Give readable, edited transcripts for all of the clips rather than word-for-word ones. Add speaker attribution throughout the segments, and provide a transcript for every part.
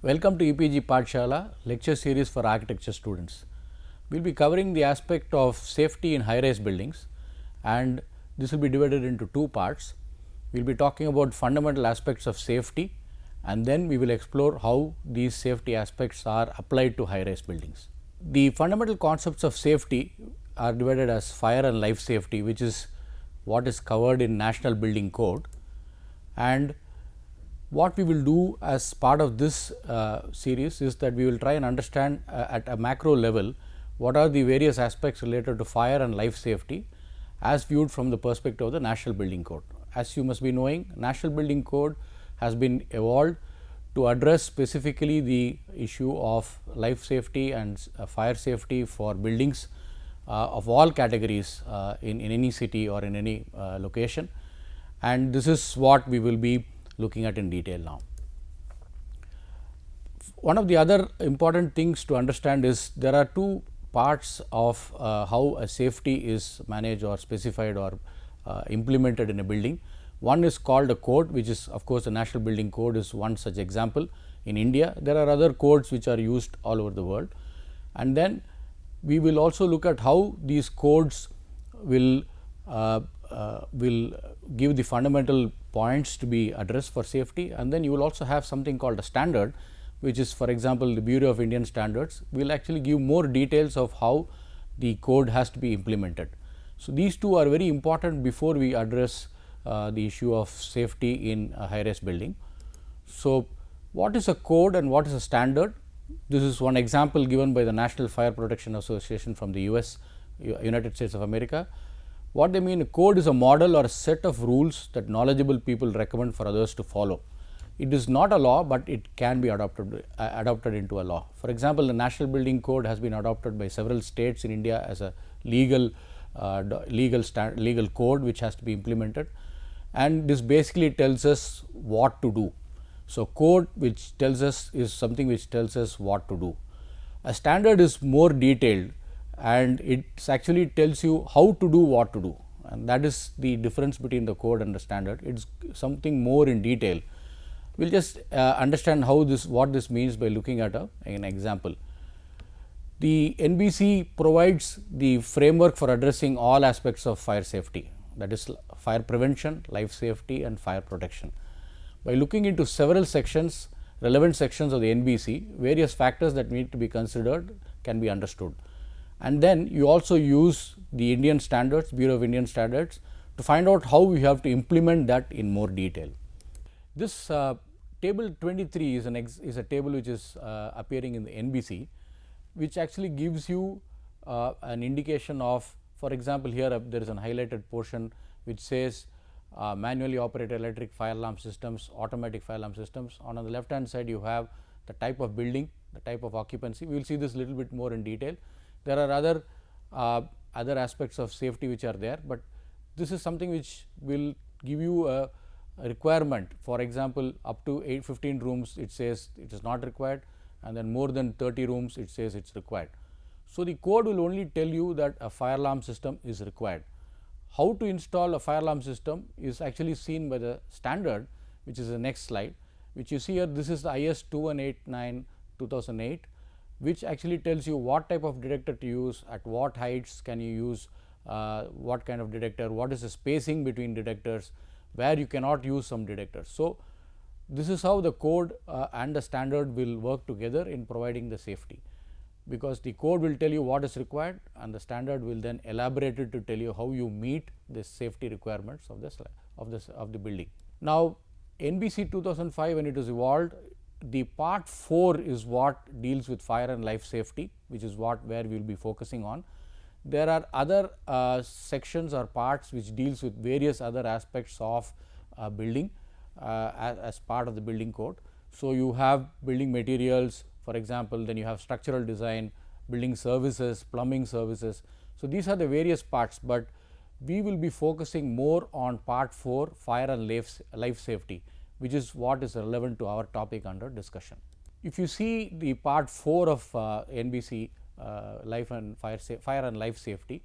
Speaker 1: Welcome to EPG Pathshala lecture series for architecture students. We will be covering the aspect of safety in high-rise buildings, and this will be divided into two parts. We will be talking about fundamental aspects of safety, and then we will explore how these safety aspects are applied to high-rise buildings. The fundamental concepts of safety are divided as fire and life safety, which is what is covered in National Building Code, and what we will do as part of this series is that we will try and understand at a macro level what are the various aspects related to fire and life safety as viewed from the perspective of the National Building Code. As you must be knowing, National Building Code has been evolved to address specifically the issue of life safety and fire safety for buildings of all categories in any city or in any location, and this is what we will be looking at in detail now. One of the other important things to understand is there are two parts of how a safety is managed or specified or implemented in a building. One is called a code, which is of course the National Building Code is one such example in India. There are other codes which are used all over the world, and then we will also look at how these codes will give the fundamental points to be addressed for safety, and then you will also have something called a standard, which is for example the Bureau of Indian Standards will actually give more details of how the code has to be implemented. So, these two are very important before we address the issue of safety in a high rise building. So, what is a code and what is a standard? This is one example given by the National Fire Protection Association from the United States of America. What they mean, a code is a model or a set of rules that knowledgeable people recommend for others to follow. It is not a law, but it can be adopted into a law. For example, the National Building Code has been adopted by several states in India as a legal code which has to be implemented, and this basically tells us what to do. So, code which tells us is something which tells us what to do. A standard is more detailed, and it actually tells you how to do what to do, and that is the difference between the code and the standard. It is something more in detail. We will just understand how what this means by looking at an example. The NBC provides the framework for addressing all aspects of fire safety, that is fire prevention, life safety and fire protection. By looking into several sections, relevant sections of the NBC, various factors that need to be considered can be understood. And then you also use the Indian standards, Bureau of Indian Standards, to find out how we have to implement that in more detail. This table 23 is a table which is appearing in the NBC, which actually gives you an indication of, for example, here there is a highlighted portion which says manually operated electric fire alarm systems, automatic fire alarm systems. On the left hand side you have the type of building, the type of occupancy. We will see this little bit more in detail. There are other aspects of safety which are there, but this is something which will give you a requirement. For example, up to 15 rooms it says it is not required, and then more than 30 rooms it says it is required. So, the code will only tell you that a fire alarm system is required. How to install a fire alarm system is actually seen by the standard, which is the next slide, which you see here. This is the IS 2189/2008, which actually tells you what type of detector to use, at what heights can you use what kind of detector, what is the spacing between detectors, where you cannot use some detectors. So, this is how the code and the standard will work together in providing the safety, because the code will tell you what is required and the standard will then elaborate it to tell you how you meet the safety requirements of the building. Now, NBC 2005, when it was evolved, the part 4 is what deals with fire and life safety, which is where we will be focusing on. There are other sections or parts which deals with various other aspects of building as part of the building code. So, you have building materials, for example, then you have structural design, building services, plumbing services. So, these are the various parts, but we will be focusing more on part 4, fire and life safety, which is what is relevant to our topic under discussion. If you see the part 4 of NBC fire and life safety,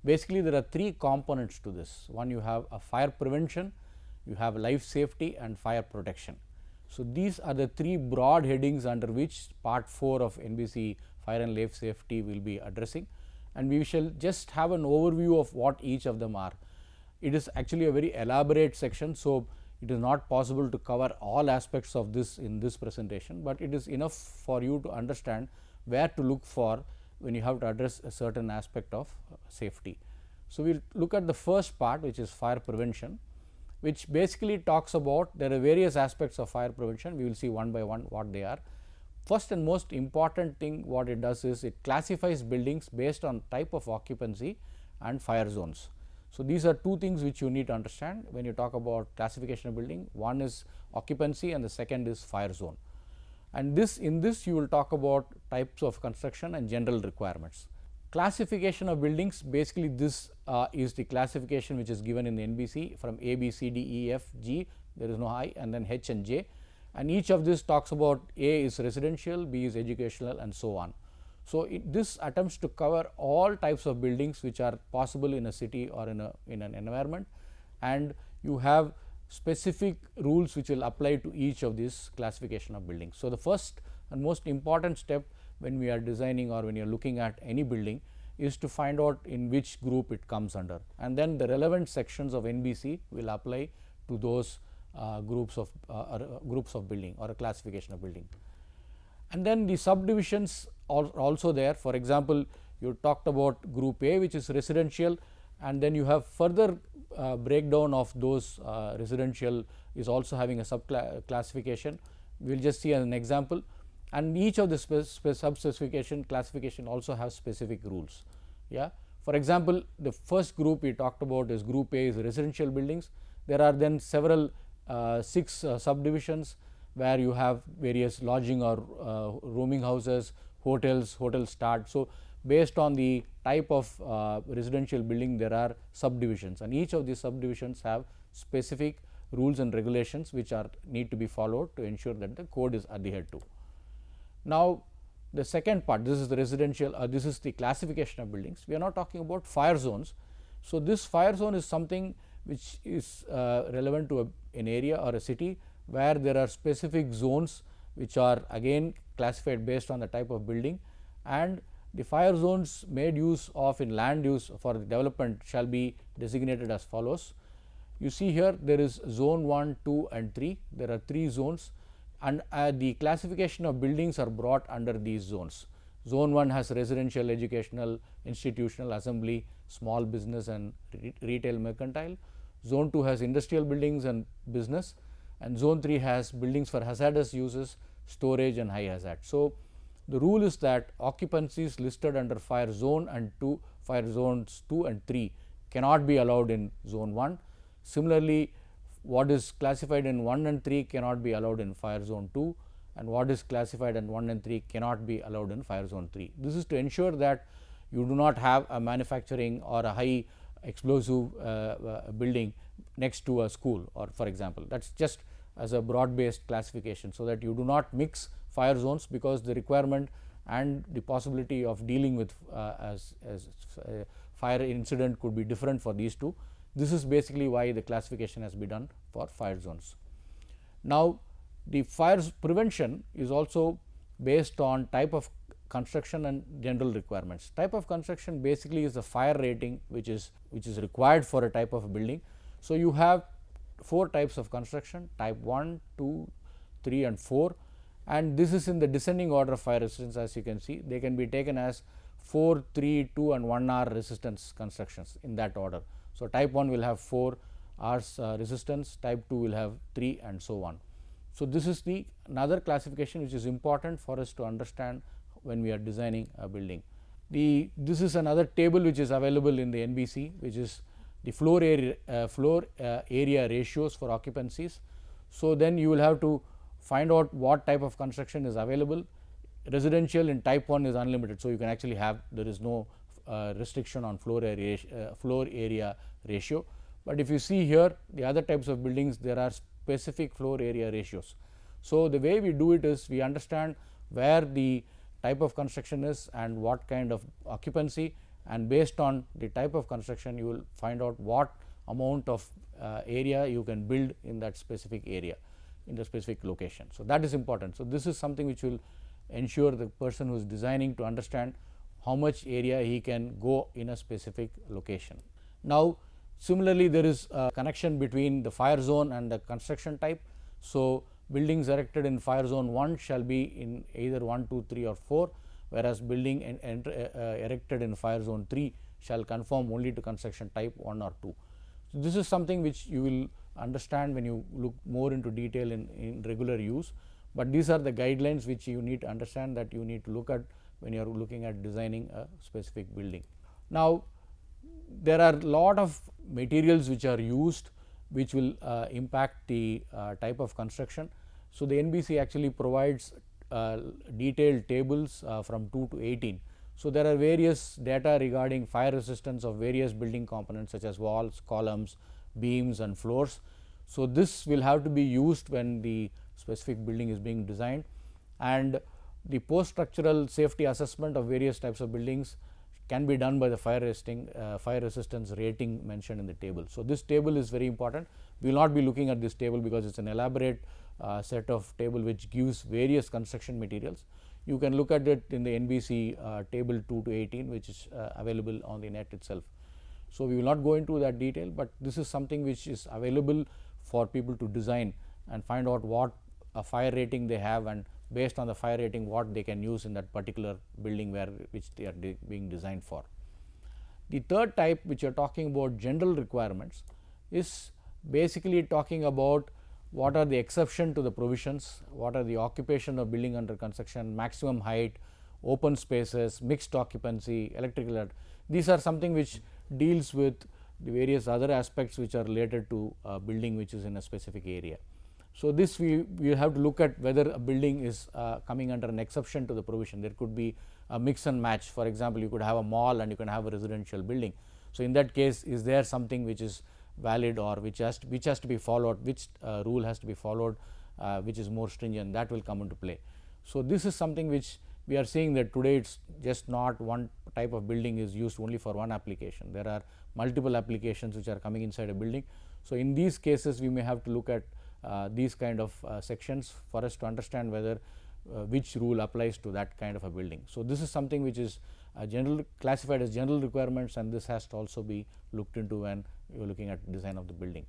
Speaker 1: basically there are 3 components to this. One, you have a fire prevention, you have life safety and fire protection. So, these are the three broad headings under which part 4 of NBC fire and life safety will be addressing, and we shall just have an overview of what each of them are. It is actually a very elaborate section. So, it is not possible to cover all aspects of this in this presentation, but it is enough for you to understand where to look for when you have to address a certain aspect of safety. So, we will look at the first part, which is fire prevention, which basically talks about there are various aspects of fire prevention. We will see one by one what they are. First and most important thing what it does is it classifies buildings based on type of occupancy and fire zones. So, these are two things which you need to understand when you talk about classification of building. One is occupancy and the second is fire zone. And in this you will talk about types of construction and general requirements. Classification of buildings, basically this is the classification which is given in the NBC from A, B, C, D, E, F, G, there is no I, and then H and J, and each of this talks about A is residential, B is educational, and so on. So, this attempts to cover all types of buildings which are possible in a city or in an environment, and you have specific rules which will apply to each of these classification of buildings. So, the first and most important step when we are designing or when you are looking at any building is to find out in which group it comes under, and then the relevant sections of NBC will apply to those groups of building or a classification of building. And then the subdivisions are also there. For example, you talked about group A, which is residential, and then you have further breakdown of those residential is also having a sub classification. We will just see an example, and each of the sub specification classification also has specific rules. Yeah. For example, the first group we talked about is group A is residential buildings. There are then several 6 subdivisions where you have various lodging or rooming houses, hotels, hotel start. So, based on the type of residential building, there are subdivisions, and each of these subdivisions have specific rules and regulations which are need to be followed to ensure that the code is adhered to. Now, the second part, this is the residential, this is the classification of buildings. We are not talking about fire zones. So, this fire zone is something which is relevant to an area or a city where there are specific zones which are again classified based on the type of building, and the fire zones made use of in land use for the development shall be designated as follows. You see here there is zone 1, 2 and 3, there are 3 zones, and the classification of buildings are brought under these zones. Zone 1 has residential, educational, institutional, assembly, small business and retail mercantile. Zone 2 has industrial buildings and business, and zone 3 has buildings for hazardous uses, storage and high hazard. So, the rule is that occupancies listed under fire zone and fire zones 2 and 3 cannot be allowed in zone 1. Similarly, what is classified in 1 and 3 cannot be allowed in fire zone 2, and what is classified in 1 and 3 cannot be allowed in fire zone 3. This is to ensure that you do not have a manufacturing or a high explosive building next to a school, or for example, that is just as a broad based classification, so that you do not mix fire zones, because the requirement and the possibility of dealing with fire incident could be different for these two. This is basically why the classification has been done for fire zones. Now, the fire prevention is also based on type of construction and general requirements. Type of construction basically is the fire rating which is required for a type of building. So, you have 4 types of construction: type 1, 2, 3 and 4, and this is in the descending order of fire resistance. As you can see, they can be taken as 4, 3, 2 and 1 hour resistance constructions in that order. So, type 1 will have 4 hours resistance, type 2 will have 3 and so on. So, this is the another classification which is important for us to understand when we are designing a building. This is another table which is available in the NBC, which is the floor area ratios for occupancies. So, then you will have to find out what type of construction is available. Residential in type 1 is unlimited. So, you can actually have, there is no restriction on floor area ratio, but if you see here the other types of buildings, there are specific floor area ratios. So, the way we do it is we understand where the type of construction is and what kind of occupancy, and based on the type of construction you will find out what amount of area you can build in that specific area. in the specific location. So, that is important. So, this is something which will ensure the person who is designing to understand how much area he can go in a specific location. Now, similarly, there is a connection between the fire zone and the construction type. So, buildings erected in fire zone 1 shall be in either 1, 2, 3 or 4, whereas building erected in fire zone 3 shall conform only to construction type 1 or 2. So, this is something which you will understand when you look more into detail in regular use, but these are the guidelines which you need to understand, that you need to look at when you are looking at designing a specific building. Now, there are lot of materials which are used which will impact the type of construction. So, the NBC actually provides detailed tables from 2 to 18. So, there are various data regarding fire resistance of various building components such as walls, columns, beams and floors. So, this will have to be used when the specific building is being designed, and the post structural safety assessment of various types of buildings can be done by the fire resistance rating mentioned in the table. So, this table is very important. We will not be looking at this table because it is an elaborate set of table which gives various construction materials. You can look at it in the NBC table 2 to 18, which is available on the net itself. So, we will not go into that detail, but this is something which is available for people to design and find out what a fire rating they have, and based on the fire rating what they can use in that particular building which they are being designed for. The third type, which you are talking about, general requirements, is basically talking about what are the exception to the provisions, what are the occupation of building under construction, maximum height, open spaces, mixed occupancy, electrical. These are something which deals with the various other aspects which are related to a building which is in a specific area. So, this we have to look at whether a building is coming under an exception to the provision. There could be a mix and match. For example, you could have a mall and you can have a residential building. So, in that case, is there something which is valid or which has to be followed, which rule has to be followed, which is more stringent, that will come into play. So, this is something which we are seeing that today it is just not one type of building is used only for one application. There are multiple applications which are coming inside a building. So, in these cases we may have to look at these kind of sections for us to understand whether which rule applies to that kind of a building. So, this is something which is classified as general requirements, and this has to also be looked into when you are looking at design of the building.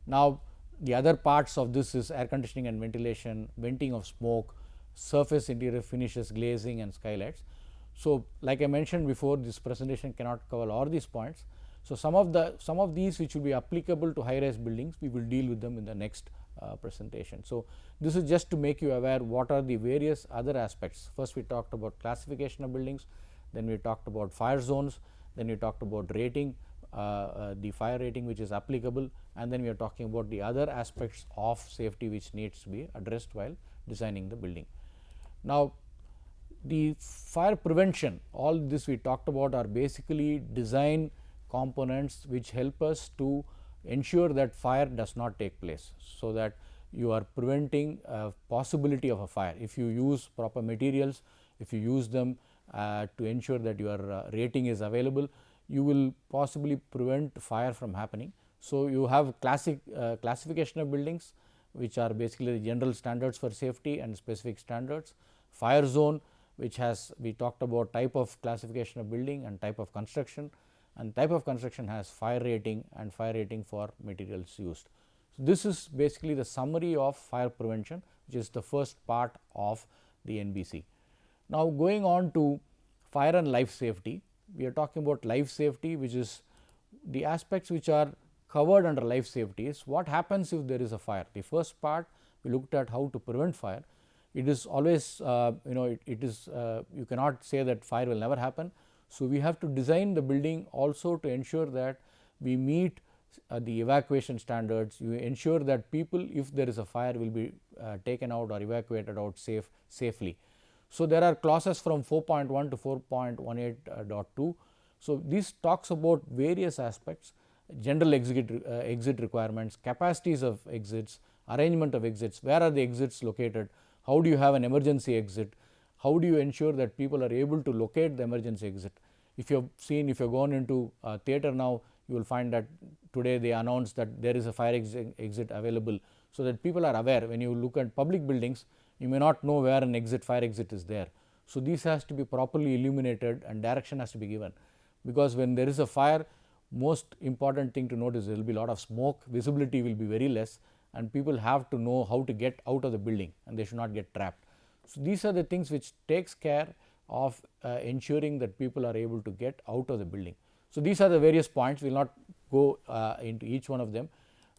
Speaker 1: Now, the other parts of this is air conditioning and ventilation, venting of smoke, surface interior finishes, glazing and skylights. So, like I mentioned before, this presentation cannot cover all these points. So, some of these which will be applicable to high rise buildings, we will deal with them in the next presentation. So, this is just to make you aware what are the various other aspects. First we talked about classification of buildings, then we talked about fire zones, then we talked about rating, the fire rating which is applicable, and then we are talking about the other aspects of safety which needs to be addressed while designing the building. Now, the fire prevention, all this we talked about are basically design components which help us to ensure that fire does not take place. So, that you are preventing a possibility of a fire. If you use proper materials, if you use them to ensure that your rating is available, you will possibly prevent fire from happening. So, you have classification of buildings which are basically the general standards for safety and specific standards. Fire zone, which has we talked about type of classification of building and type of construction, and type of construction has fire rating and fire rating for materials used. So, this is basically the summary of fire prevention, which is the first part of the NBC. Now, going on to fire and life safety, we are talking about life safety, which is the aspects which are covered under life safety is what happens if there is a fire. The first part we looked at how to prevent fire. It is always you cannot say that fire will never happen. So, we have to design the building also to ensure that we meet the evacuation standards. You ensure that people, if there is a fire, will be taken out or evacuated out safely. So, there are clauses from 4.1 to 4.18.2. So, this talks about various aspects, general exit requirements, capacities of exits, arrangement of exits, where are the exits located, how do you have an emergency exit, how do you ensure that people are able to locate the emergency exit. If you have seen, if you have gone into a theatre now, you will find that today they announce that there is a fire exit available. So, that people are aware. When you look at public buildings, you may not know where an exit, fire exit is there. So, this has to be properly illuminated and direction has to be given, because when there is a fire, most important thing to note is there will be a lot of smoke, visibility will be very less, and people have to know how to get out of the building and they should not get trapped. So, these are the things which takes care of ensuring that people are able to get out of the building. So, these are the various points. We will not go into each one of them,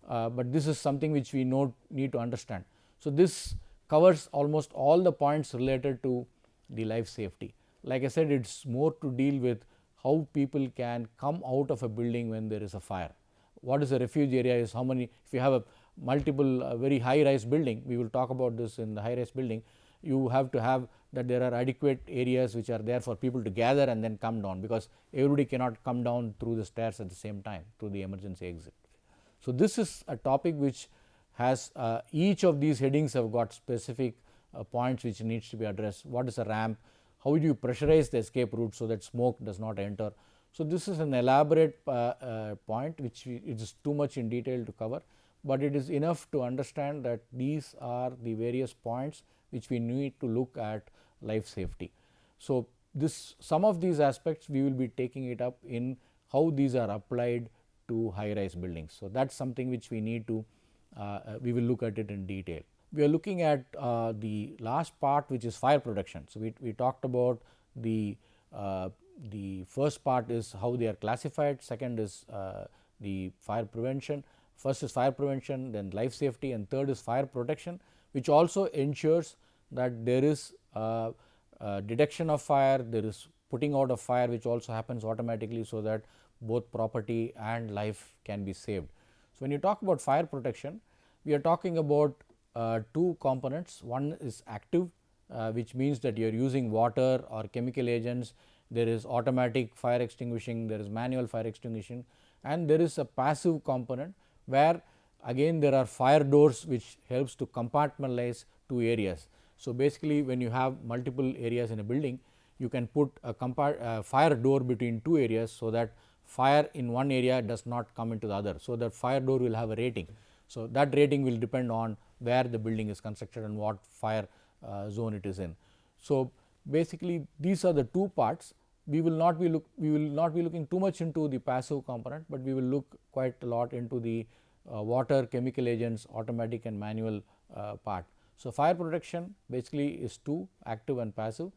Speaker 1: but this is something which we need to understand. So, this covers almost all the points related to the life safety. Like I said, it is more to deal with how people can come out of a building when there is a fire. What is a refuge area is how many, if you have a multiple very high rise building, we will talk about this in the high rise building, you have to have that there are adequate areas which are there for people to gather and then come down, because everybody cannot come down through the stairs at the same time through the emergency exit. So, this is a topic which has each of these headings have got specific points which needs to be addressed. What is a ramp? How do you pressurize the escape route so that smoke does not enter? So, this is an elaborate point which it is too much in detail to cover, but it is enough to understand that these are the various points which we need to look at life safety. So, this some of these aspects we will be taking it up in how these are applied to high rise buildings. So, that is something which we need to we will look at it in detail. We are looking at the last part, which is fire protection. So, we talked about the first part is how they are classified, second is the fire prevention, first is fire prevention, then life safety, and third is fire protection, which also ensures that there is detection of fire, there is putting out of fire, which also happens automatically, so that both property and life can be saved. So, when you talk about fire protection, we are talking about two components. One is active, which means that you are using water or chemical agents. There is automatic fire extinguishing, there is manual fire extinguishing, and there is a passive component where again there are fire doors which helps to compartmentalize two areas. So, basically when you have multiple areas in a building, you can put a fire door between two areas, so that fire in one area does not come into the other. So, that fire door will have a rating. So, that rating will depend on where the building is constructed and what fire zone it is in. So, basically these are the two parts. We will not be looking too much into the passive component, but we will look quite a lot into the water, chemical agents, automatic and manual part. So, fire protection basically is two, active and passive.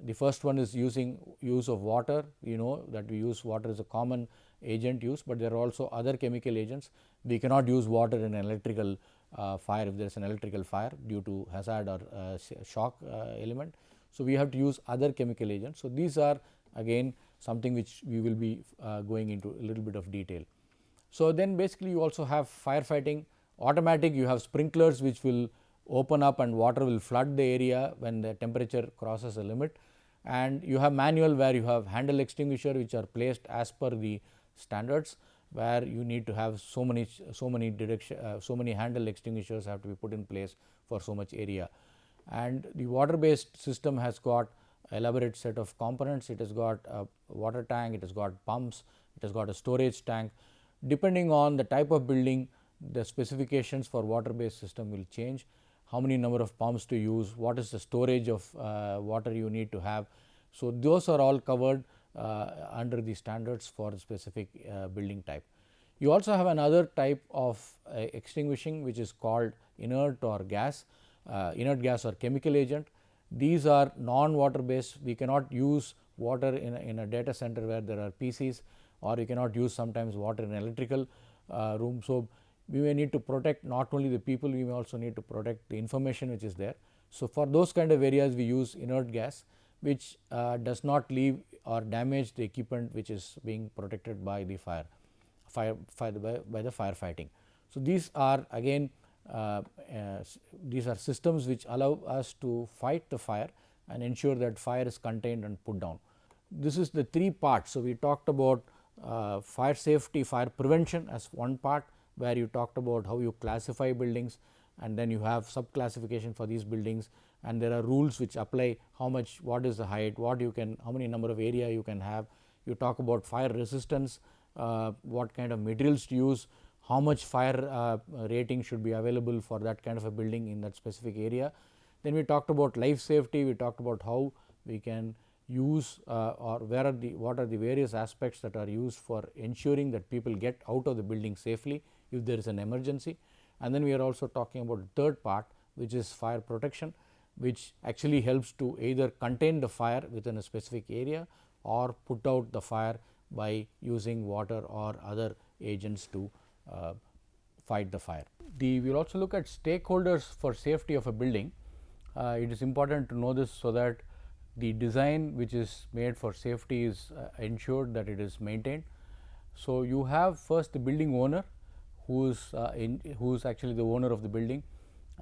Speaker 1: The first one is use of water. You know that we use water as a common agent used, but there are also other chemical agents. We cannot use water in an electrical fire if there is an electrical fire due to hazard or shock element. So, we have to use other chemical agents. So, these are again something which we will be going into a little bit of detail. So, then basically you also have firefighting. Automatic, you have sprinklers which will open up and water will flood the area when the temperature crosses a limit, and you have manual where you have handle extinguisher which are placed as per the standards, where you need to have so many handle extinguishers have to be put in place for so much area. And the water based system has got elaborate set of components. It has got a water tank, it has got pumps, it has got a storage tank. Depending on the type of building, the specifications for water based system will change. How many number of pumps to use, what is the storage of water you need to have. So, those are all covered under the standards for the specific building type. You also have another type of extinguishing which is called inert gas or chemical agent. These are non-water based. We cannot use water in a data center where there are PCs, or you cannot use sometimes water in an electrical room. So, we may need to protect not only the people, we may also need to protect the information which is there. So, for those kind of areas we use inert gas, which does not leave or damage the equipment which is being protected by the by the firefighting. So, these are again these are systems which allow us to fight the fire and ensure that fire is contained and put down. This is the three parts. So, we talked about fire safety, fire prevention as one part, where you talked about how you classify buildings, and then you have sub classification for these buildings, and there are rules which apply what is the height, how many number of area you can have. You talk about fire resistance what kind of materials to use, how much fire rating should be available for that kind of a building in that specific area. Then we talked about life safety, we talked about how we can use or what are the various aspects that are used for ensuring that people get out of the building safely if there is an emergency. And then we are also talking about the third part, which is fire protection, which actually helps to either contain the fire within a specific area or put out the fire by using water or other agents to fight the fire. We will also look at stakeholders for safety of a building. It is important to know this so that the design which is made for safety is ensured that it is maintained. So, you have first the building owner who is actually the owner of the building,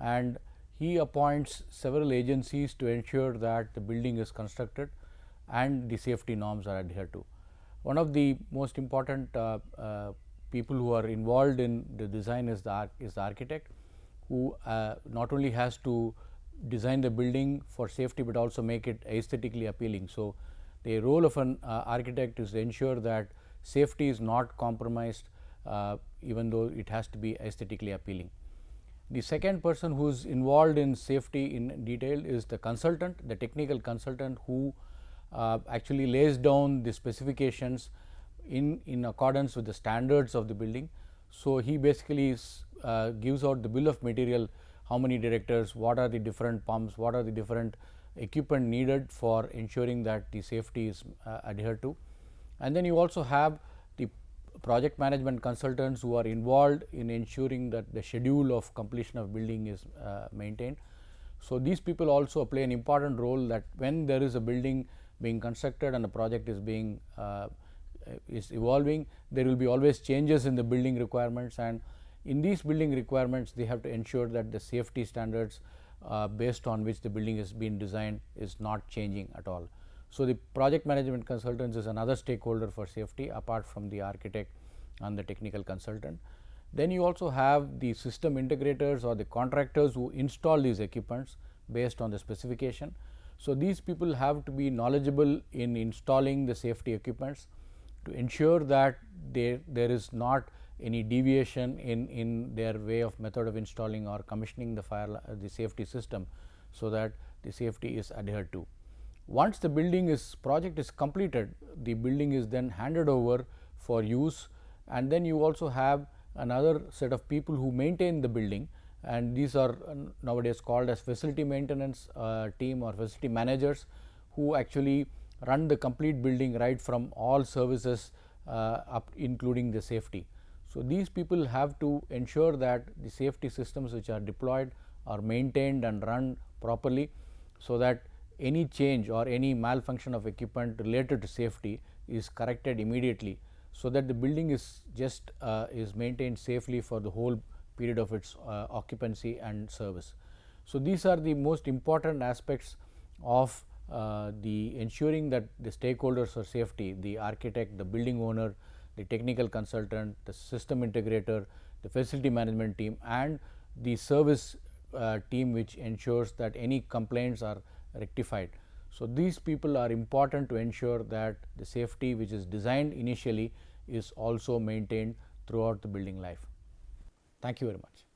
Speaker 1: and he appoints several agencies to ensure that the building is constructed and the safety norms are adhered to. One of the most important people who are involved in the design is the architect, who not only has to design the building for safety, but also make it aesthetically appealing. So, the role of an architect is to ensure that safety is not compromised, even though it has to be aesthetically appealing. The second person who is involved in safety in detail is the consultant, the technical consultant, who actually lays down the specifications in accordance with the standards of the building. So, he basically gives out the bill of material, how many directors, what are the different pumps, what are the different equipment needed for ensuring that the safety is adhered to. And then you also have the project management consultants who are involved in ensuring that the schedule of completion of building is maintained. So, these people also play an important role, that when there is a building being constructed and the project is being is evolving, there will be always changes in the building requirements, and in these building requirements they have to ensure that the safety standards based on which the building is being designed is not changing at all. So, the project management consultants is another stakeholder for safety apart from the architect and the technical consultant. Then you also have the system integrators or the contractors who install these equipments based on the specification. So, these people have to be knowledgeable in installing the safety equipments to ensure that there is not any deviation in their way of method of installing or commissioning the safety system, so that the safety is adhered to. Once the project is completed, the building is then handed over for use, and then you also have another set of people who maintain the building, and these are nowadays called as facility maintenance team or facility managers, who actually run the complete building right from all services up including the safety. So, these people have to ensure that the safety systems which are deployed are maintained and run properly, so that any change or any malfunction of equipment related to safety is corrected immediately, so that the building is maintained safely for the whole period of its occupancy and service. So, these are the most important aspects of the ensuring that the stakeholders for safety, the architect, the building owner, the technical consultant, the system integrator, the facility management team, and the service team which ensures that any complaints are rectified. So, these people are important to ensure that the safety which is designed initially is also maintained throughout the building life. Thank you very much.